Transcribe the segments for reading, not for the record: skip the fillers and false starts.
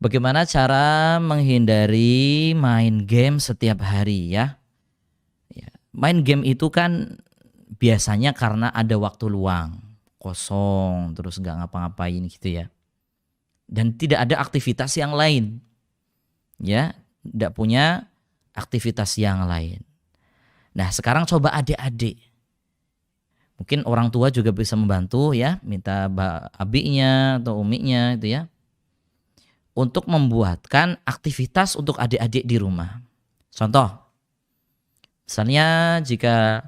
Bagaimana cara menghindari main game setiap hari ya? Ya, main game itu kan biasanya karena ada waktu luang, kosong, terus nggak ngapa-ngapain gitu ya. Dan tidak ada aktivitas yang lain, ya, tidak punya aktivitas yang lain. Nah, sekarang coba adik-adik. Mungkin orang tua juga bisa membantu ya, minta abinya atau uminya itu ya, untuk membuatkan aktivitas untuk adik-adik di rumah. Contoh, misalnya jika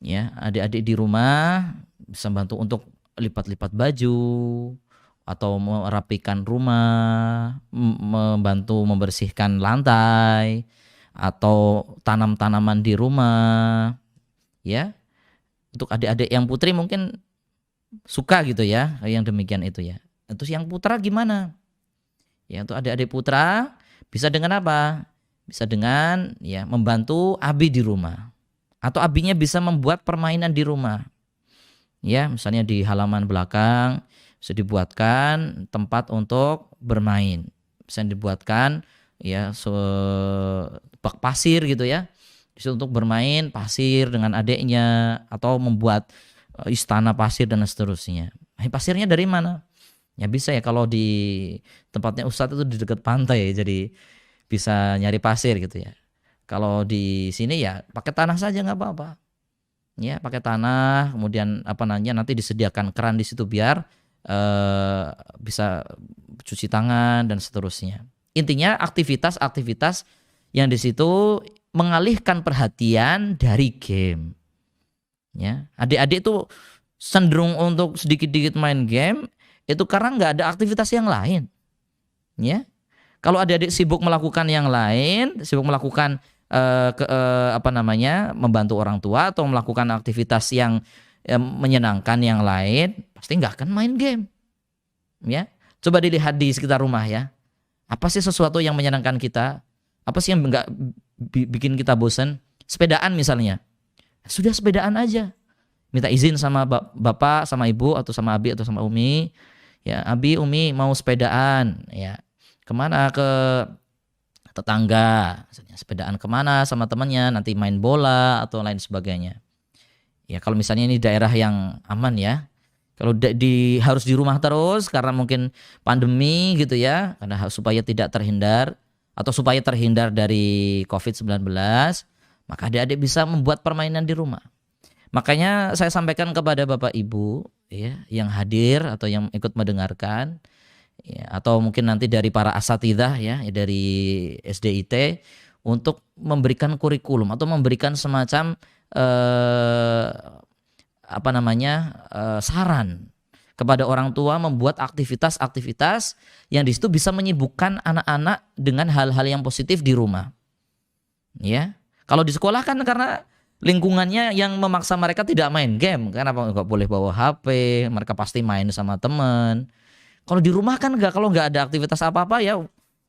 ya adik-adik di rumah bisa bantu untuk lipat-lipat baju atau merapikan rumah, membantu membersihkan lantai atau tanam-tanaman di rumah, ya. Untuk adik-adik yang putri mungkin suka gitu ya, yang demikian itu ya. Terus yang putra gimana? Ya, untuk adik-adik putra bisa dengan apa? Bisa dengan ya membantu abi di rumah. Atau abinya bisa membuat permainan di rumah. Ya, misalnya di halaman belakang bisa dibuatkan tempat untuk bermain. Bisa dibuatkan ya bak pasir gitu ya. Bisa untuk bermain pasir dengan adiknya atau membuat istana pasir dan seterusnya. Pasirnya dari mana? Ya bisa ya kalau di tempatnya Ustadz itu di dekat pantai, jadi bisa nyari pasir gitu ya. Kalau di sini ya pakai tanah saja nggak apa-apa. Ya pakai tanah, kemudian nanti disediakan keran di situ biar bisa cuci tangan dan seterusnya. Intinya aktivitas-aktivitas yang di situ mengalihkan perhatian dari game. Ya, adik-adik tuh cenderung untuk sedikit-sedikit main game itu karena nggak ada aktivitas yang lain. Ya, kalau adik-adik sibuk melakukan yang lain, sibuk melakukan membantu orang tua atau melakukan aktivitas yang menyenangkan yang lain, pasti nggak akan main game. Ya, coba dilihat di sekitar rumah ya. Apa sih sesuatu yang menyenangkan kita? Apa sih yang nggak bikin kita bosan? Sepedaan misalnya. Sudah sepedaan aja. Minta izin sama bapak, sama ibu, atau sama abi, atau sama umi. Ya, abi, umi mau sepedaan. Ya, kemana? Ke tetangga. Sepedaan kemana sama temannya? Nanti main bola atau lain sebagainya. Ya, kalau misalnya ini daerah yang aman ya. Kalau harus di rumah terus karena mungkin pandemi gitu ya, karena supaya tidak terhindar atau supaya terhindar dari COVID-19, maka adik-adik bisa membuat permainan di rumah. Makanya saya sampaikan kepada Bapak Ibu ya, yang hadir atau yang ikut mendengarkan ya, atau mungkin nanti dari para asatidzah ya, dari SDIT untuk memberikan kurikulum atau memberikan semacam saran kepada orang tua membuat aktivitas-aktivitas yang di situ bisa menyibukkan anak-anak dengan hal-hal yang positif di rumah. Ya, kalau di sekolah kan karena lingkungannya yang memaksa mereka tidak main game, kan nggak boleh bawa HP, mereka pasti main sama teman. Kalau di rumah kan kalau nggak ada aktivitas apa-apa ya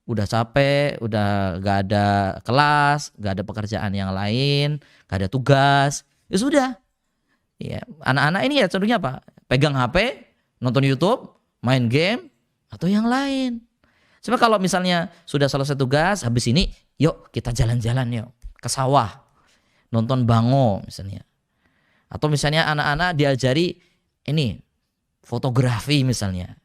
udah capek, udah nggak ada kelas, nggak ada pekerjaan yang lain, nggak ada tugas, ya sudah. Ya, anak-anak ini ya cenderungnya apa? Pegang HP, nonton YouTube, main game, atau yang lain. Coba kalau misalnya sudah selesai tugas, habis ini yuk kita jalan-jalan yuk ke sawah, nonton bango misalnya. Atau misalnya anak-anak diajari ini fotografi misalnya.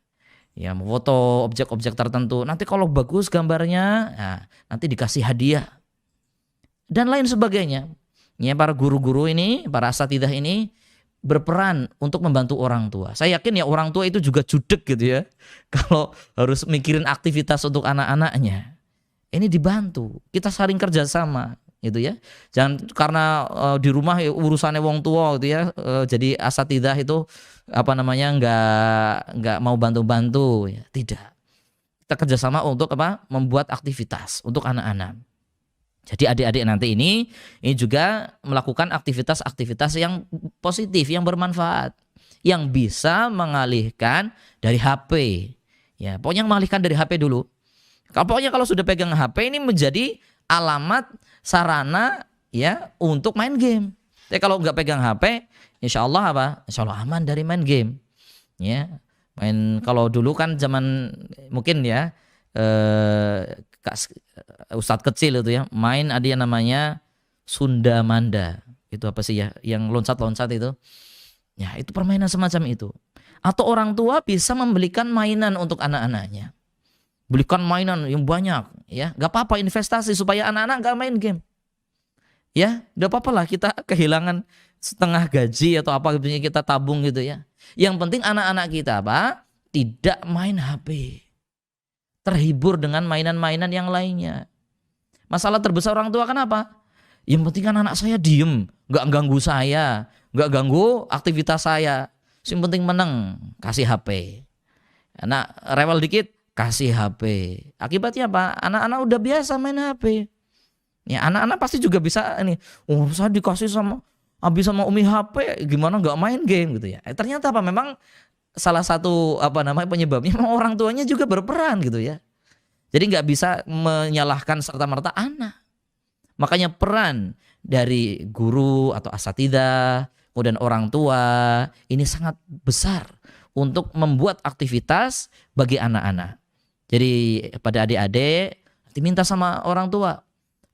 Ya, foto objek-objek tertentu. Nanti kalau bagus gambarnya, nah, nanti dikasih hadiah. Dan lain sebagainya. Ya, para guru-guru ini, para asatidzah ini berperan untuk membantu orang tua. Saya yakin ya orang tua itu juga judek gitu ya. Kalau harus mikirin aktivitas untuk anak-anaknya. Ini dibantu. Kita saling kerjasama gitu ya. Jangan karena di rumah ya, urusannya wong tua gitu ya. Jadi asatidzah itu nggak mau bantu-bantu ya. Tidak. Kita kerjasama untuk membuat aktivitas untuk anak-anak. Jadi adik-adik nanti ini juga melakukan aktivitas-aktivitas yang positif, yang bermanfaat, yang bisa mengalihkan dari HP. Ya, pokoknya mengalihkan dari HP dulu. Pokoknya kalau sudah pegang HP ini menjadi alamat sarana ya untuk main game. Tapi kalau nggak pegang HP, insya Allah Insya Allah aman dari main game. Ya, kalau dulu kan zaman mungkin ya Ustadz kecil itu ya, main ada yang namanya Sunda Manda. Itu apa sih ya? Yang loncat-loncat itu. Ya, itu permainan semacam itu. Atau orang tua bisa membelikan mainan untuk anak-anaknya. Belikan mainan yang banyak, ya. Gak apa-apa investasi supaya anak-anak gak main game. Ya, gak apa-apa lah kita kehilangan setengah gaji atau apa gitu kita tabung gitu ya. Yang penting anak-anak kita apa? Tidak main HP. Terhibur dengan mainan-mainan yang lainnya. Masalah terbesar orang tua kenapa? Yang penting kan anak saya diem, gak ganggu saya, gak ganggu aktivitas saya. Yang penting menang, kasih HP. Anak rewel dikit, kasih HP. Akibatnya apa? Anak-anak udah biasa main HP. Ya, anak-anak pasti juga bisa ini. Oh, saya dikasih habis sama Umi HP, gimana nggak main game gitu ya? Ternyata apa? Memang salah satu penyebabnya memang orang tuanya juga berperan gitu ya. Jadi nggak bisa menyalahkan serta-merta anak. Makanya peran dari guru atau asatidzah, kemudian orang tua ini sangat besar untuk membuat aktivitas bagi anak-anak. Jadi pada adik-adik diminta sama orang tua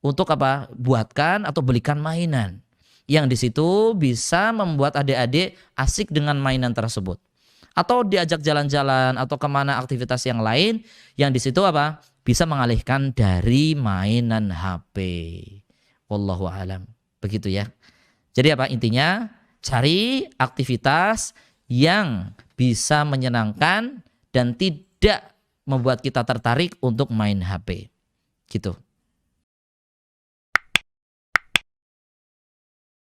untuk apa? Buatkan atau belikan mainan yang di situ bisa membuat adik-adik asik dengan mainan tersebut. Atau diajak jalan-jalan atau kemana aktivitas yang lain yang di situ apa? Bisa mengalihkan dari mainan HP. Wallahu a'lam. Begitu ya. Jadi apa intinya? Cari aktivitas yang bisa menyenangkan dan tidak membuat kita tertarik untuk main HP. Gitu.